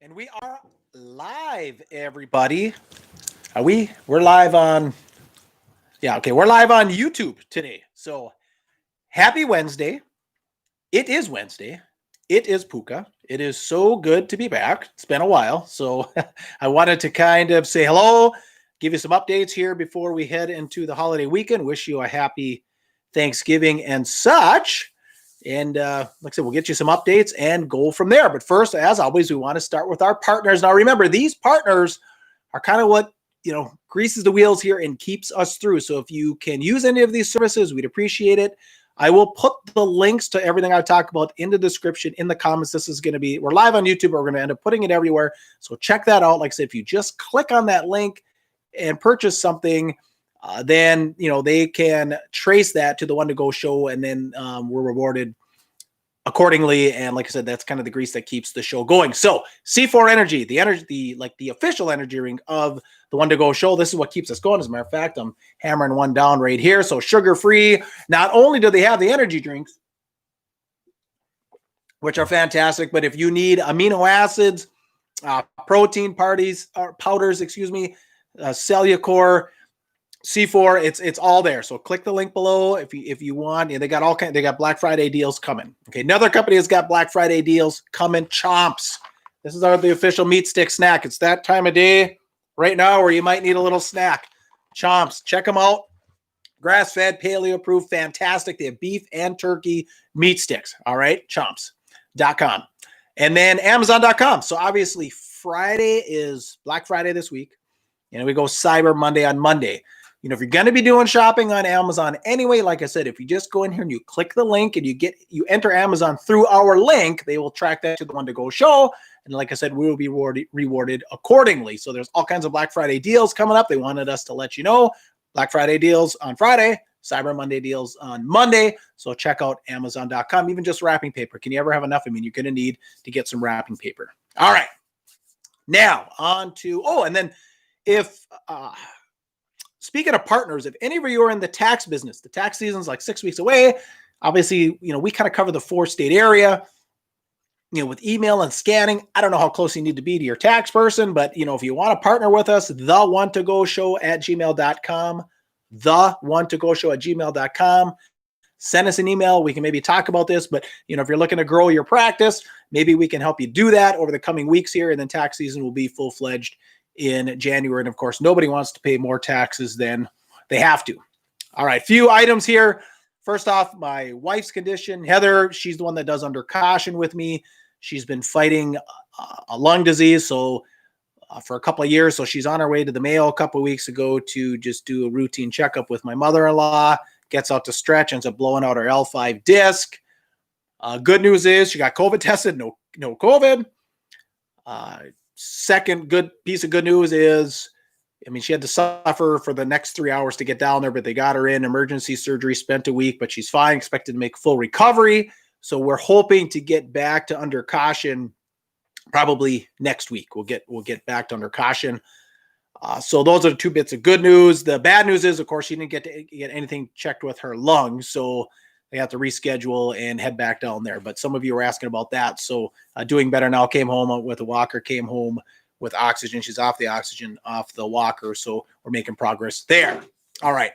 And we are live, everybody. Are we? We're live on, yeah, okay. We're live on YouTube today. So happy Wednesday. It is Wednesday. It is Puka. It is so good to be back. It's been a while. So I wanted to kind of say hello, give you some updates here before we head into the holiday weekend. Wish you a happy Thanksgiving and such. And like I said, we'll get you some updates and go from there. But first, as always, we want to start with our partners. Now, remember, these partners are kind of what, greases the wheels here and keeps us through. So if you can use any of these services, we'd appreciate it. I will put the links to everything I talk about in the description, in the comments. This is going to be, we're live on YouTube, but we're going to end up putting it everywhere. So check that out. Like I said, if you just click on that link and purchase something, then they can trace that to the One to Go show, and then we're rewarded accordingly. And like I said, that's kind of the grease that keeps the show going. So C4 Energy, the official energy drink of the One to Go show. This is what keeps us going. As a matter of fact, I'm hammering one down right here. So sugar free. Not only do they have the energy drinks, which are fantastic, but if you need amino acids, protein powders, Cellucor, C4, it's all there. So click the link below if you want. And they got Black Friday deals coming. Okay, another company has got Black Friday deals coming. Chomps. This is the official meat stick snack. It's that time of day right now where you might need a little snack. Chomps, check them out. Grass-fed, paleo-proof, fantastic. They have beef and turkey meat sticks. All right, chomps.com. And then Amazon.com. So obviously Friday is Black Friday this week. And we go Cyber Monday on Monday. If you're going to be doing shopping on Amazon anyway, like I said, if you just go in here and you click the link and you enter Amazon through our link, they will track that to the One to Go show. And like I said, we will be rewarded accordingly. So there's all kinds of Black Friday deals coming up. They wanted us to let you know. Black Friday deals on Friday, Cyber Monday deals on Monday. So check out Amazon.com. Even just wrapping paper. Can you ever have enough? You're going to need to get some wrapping paper. All right. Now on to, and then if, speaking of partners, if any of you are in the tax business, the tax season's like 6 weeks away. Obviously, we kind of cover the 4-state area, with email and scanning. I don't know how close you need to be to your tax person, but, if you want to partner with us, the one to go show at gmail.com, the one to go show at gmail.com. Send us an email. We can maybe talk about this, but, if you're looking to grow your practice, maybe we can help you do that over the coming weeks here. And then tax season will be full-fledged in January. And of course, nobody wants to pay more taxes than they have to. All right, few items here. First off, my wife's condition, Heather, she's the one that does under caution with me. She's been fighting a lung disease for a couple of years. So she's on her way to the Mayo a couple of weeks ago to just do a routine checkup with my mother-in-law. Gets out to stretch, ends up blowing out her L5 disc. Good news is she got COVID tested, no COVID. Second good piece of good news is, she had to suffer for the next 3 hours to get down there, but they got her in emergency surgery, spent a week, but she's fine, expected to make full recovery. So we're hoping to get back to under caution probably next week. We'll get back to under caution. So those are the two bits of good news. The bad news is, of course, she didn't get to get anything checked with her lungs. So they have to reschedule and head back down there. But some of you were asking about that. So doing better now. Came home with a walker, came home with oxygen. She's off the oxygen, off the walker. So we're making progress there. All right.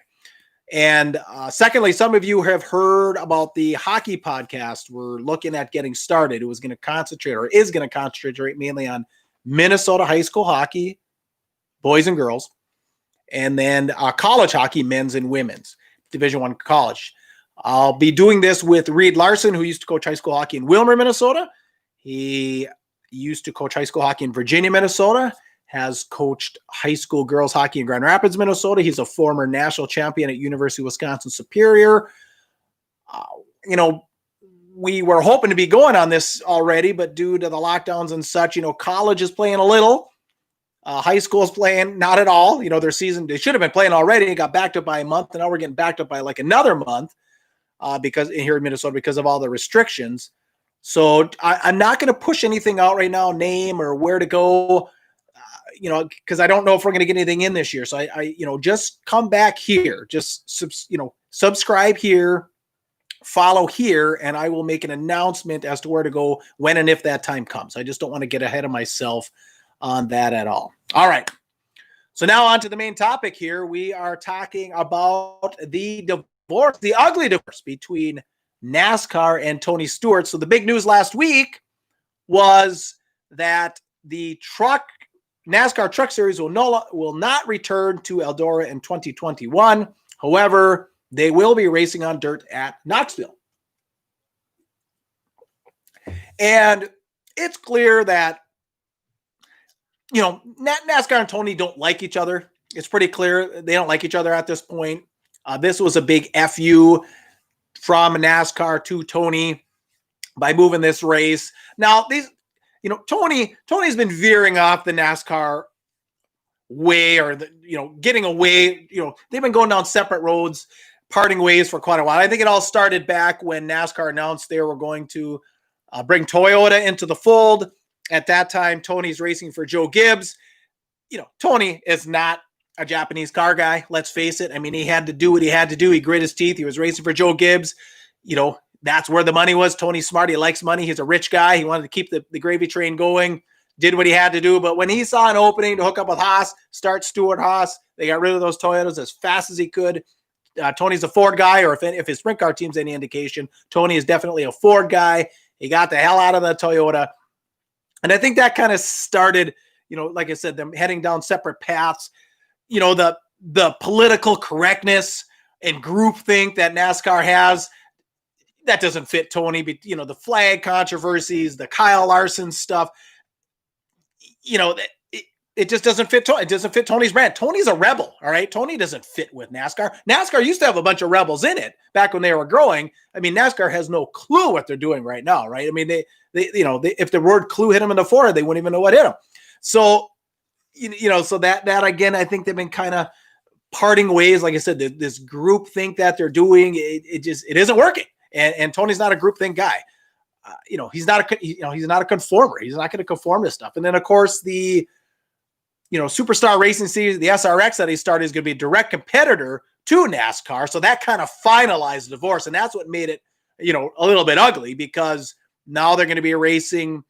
And secondly, some of you have heard about the hockey podcast. We're looking at getting started. It was going to concentrate, or is going to concentrate mainly on Minnesota high school hockey, boys and girls, and then college hockey, men's and women's, Division I college. I'll be doing this with Reed Larson, who used to coach high school hockey in Wilmer, Minnesota. He used to coach high school hockey in Virginia, Minnesota, has coached high school girls hockey in Grand Rapids, Minnesota. He's a former national champion at University of Wisconsin Superior. We were hoping to be going on this already, but due to the lockdowns and such, college is playing a little. High school is playing not at all. Their season, they should have been playing already. It got backed up by a month, and now we're getting backed up by like another month because here in Minnesota because of all the restrictions. So I'm not going to push anything out right now, name or where to go, because I don't know if we're going to get anything in this year. So I just come back here, just subscribe here, follow here, and I will make an announcement as to where to go when and if that time comes. I just don't want to get ahead of myself on that at all. All right. So now on to the main topic here. We are talking about the divorce, the ugly divorce between NASCAR and Tony Stewart. So the big news last week was that the NASCAR Truck Series will not return to Eldora in 2021. However, they will be racing on dirt at Knoxville. And it's clear that, NASCAR and Tony don't like each other. It's pretty clear they don't like each other at this point. This was a big FU from NASCAR to Tony by moving this race. Now, Tony's been veering off the NASCAR way, or getting away. They've been going down separate roads, parting ways for quite a while. I think it all started back when NASCAR announced they were going to bring Toyota into the fold. At that time, Tony's racing for Joe Gibbs. Tony is not a Japanese car guy. Let's face it. I mean, he had to do what he had to do. He grit his teeth. He was racing for Joe Gibbs. That's where the money was. Tony's smart. He likes money. He's a rich guy. He wanted to keep the gravy train going, did what he had to do. But when he saw an opening to hook up with Haas, start Stewart Haas, they got rid of those Toyotas as fast as he could. Tony's a Ford guy, or if his sprint car team's any indication, Tony is definitely a Ford guy. He got the hell out of the Toyota. And I think that kind of started, like I said, them heading down separate paths. The political correctness and groupthink that NASCAR has, that doesn't fit Tony. But, the flag controversies, the Kyle Larson stuff, it just doesn't fit. It doesn't fit Tony's brand. Tony's a rebel. All right. Tony doesn't fit with NASCAR. NASCAR used to have a bunch of rebels in it back when they were growing. I mean, NASCAR has no clue what they're doing right now. Right. I mean, they if the word clue hit them in the forehead, they wouldn't even know what hit them. So, so that again, I think they've been kind of parting ways. Like I said, this group think that they're doing, it isn't working. And Tony's not a group think guy. He's not a conformer. He's not going to conform to stuff. And then of course the, Superstar Racing Series, the SRX that he started, is going to be a direct competitor to NASCAR. So that kind of finalized the divorce. And that's what made it, a little bit ugly, because now they're going to be racing,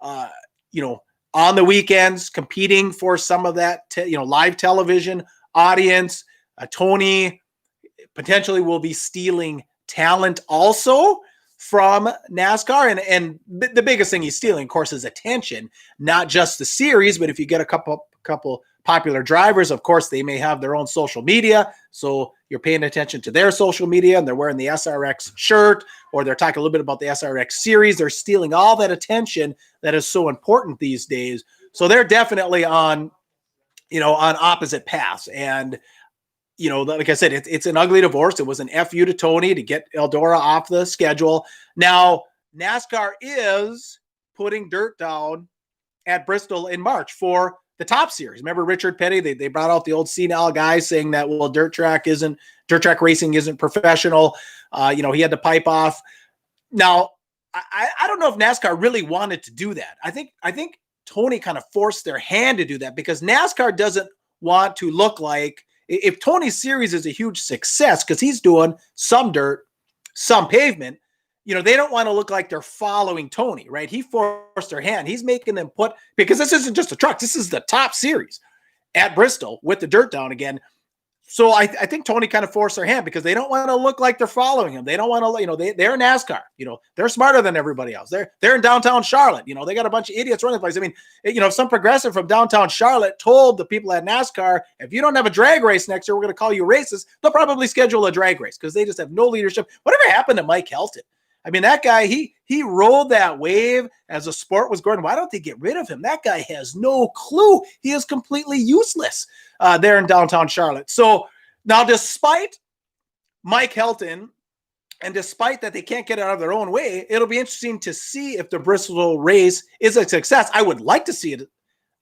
on the weekends, competing for some of that, live television audience. Tony potentially will be stealing talent also from NASCAR. And the biggest thing he's stealing, of course, is attention, not just the series, but if you get a couple popular drivers, of course, they may have their own social media. So you're paying attention to their social media, and they're wearing the SRX shirt, or they're talking a little bit about the SRX series. They're stealing all that attention that is so important these days. So they're definitely on opposite paths. And, like I said, it's an ugly divorce. It was an FU to Tony to get Eldora off the schedule. Now, NASCAR is putting dirt down at Bristol in March for the Top Series. Remember Richard Petty? They brought out the old senile guy saying that, well, dirt track racing isn't professional. He had to pipe off. Now, I don't know if NASCAR really wanted to do that. I think Tony kind of forced their hand to do that, because NASCAR doesn't want to look like, if Tony's series is a huge success because he's doing some dirt, some pavement, they don't want to look like they're following Tony, right? He forced their hand. He's making them because this isn't just a truck. This is the Top Series at Bristol with the dirt down again. So I think Tony kind of forced their hand, because they don't want to look like they're following him. They don't want to, they're NASCAR. They're smarter than everybody else. They're in downtown Charlotte. They got a bunch of idiots running the place. I mean, if some progressive from downtown Charlotte told the people at NASCAR, if you don't have a drag race next year, we're going to call you racist, they'll probably schedule a drag race, because they just have no leadership. Whatever happened to Mike Helton? I mean, that guy, he rode that wave as the sport was growing. Why don't they get rid of him? That guy has no clue. He is completely useless there in downtown Charlotte. So now, despite Mike Helton, and despite that they can't get out of their own way, it'll be interesting to see if the Bristol race is a success. I would like to see it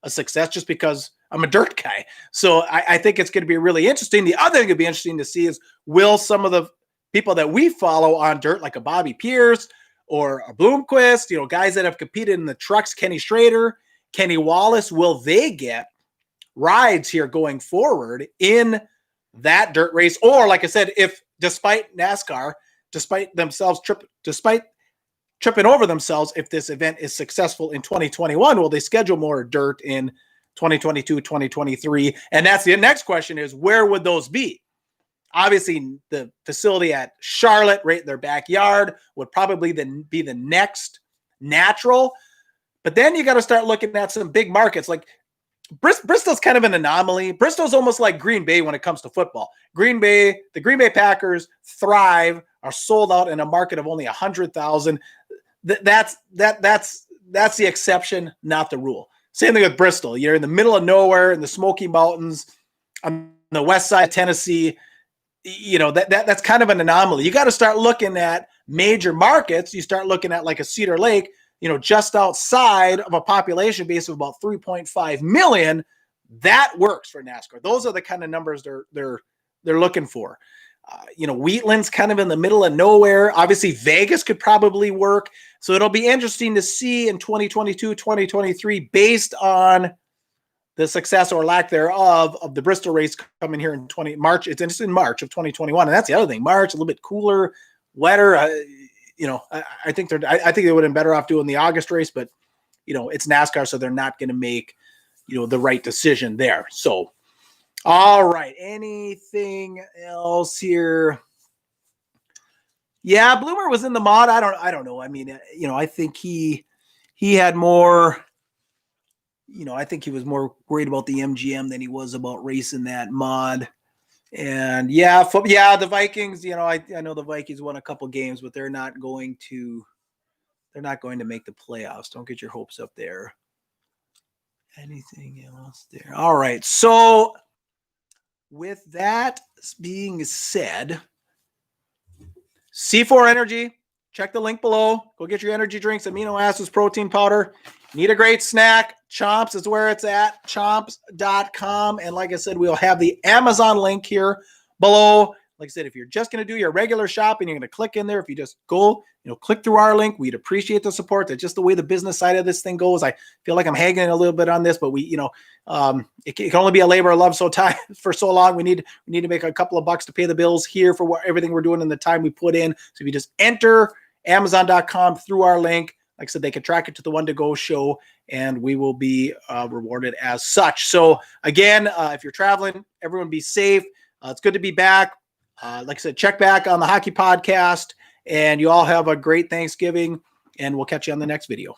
a success, just because I'm a dirt guy. So I think it's going to be really interesting. The other thing that'd be interesting to see is, will some of the people that we follow on dirt, like a Bobby Pierce or a Bloomquist, guys that have competed in the trucks, Kenny Schrader, Kenny Wallace, will they get rides here going forward in that dirt race? Or, like I said, if despite NASCAR, despite tripping over themselves if this event is successful in 2021. Will they schedule more dirt in 2022, 2023? And that's the next question is, where would those be? Obviously, the facility at Charlotte, right in their backyard, would probably then be the next natural. But then you got to start looking at some big markets. Like Bristol's kind of an anomaly. Bristol's almost like Green Bay when it comes to football. The Green Bay Packers thrive, are sold out in a market of only 100,000. That's the exception, not the rule. Same thing with Bristol. You're in the middle of nowhere in the Smoky Mountains on the west side of Tennessee. That's kind of an anomaly. You got to start looking at major markets. You start looking at like a Cedar Lake, just outside of a population base of about 3.5 million. That works for NASCAR. Those are the kind of numbers they're looking for. Wheatland's kind of in the middle of nowhere. Obviously, Vegas could probably work. So it'll be interesting to see in 2022, 2023, based on the success or lack thereof of the Bristol race coming here in March. It's in March of 2021. And that's the other thing. March, a little bit cooler, wetter. I think they would have been better off doing the August race, but it's NASCAR, so they're not going to make, the right decision there. So, all right. Anything else here? Yeah, Bloomer was in the mod. I don't know. I mean, I think he had more, I think he was more worried about the MGM than he was about racing that mod. And the Vikings, I know the Vikings won a couple games, but they're not going to make the playoffs. Don't get your hopes up there. Anything else there? All right. So with that being said, C4 Energy, check the link below. Go get your energy drinks, amino acids, protein powder. Need a great snack? Chomps is where it's at, chomps.com. And like I said, we'll have the Amazon link here below. Like I said, if you're just going to do your regular shopping, you're going to click in there. If you just go, click through our link, we'd appreciate the support. That's just the way the business side of this thing goes. I feel like I'm hanging a little bit on this, but it can only be a labor of love for so long. We need to make a couple of bucks to pay the bills here for everything we're doing in the time we put in. So if you just enter Amazon.com through our link, like I said, they can track it to the One to Go show, and we will be rewarded as such. So again, if you're traveling, everyone be safe. It's good to be back. Like I said, check back on the Hockey Podcast, and you all have a great Thanksgiving, and we'll catch you on the next video.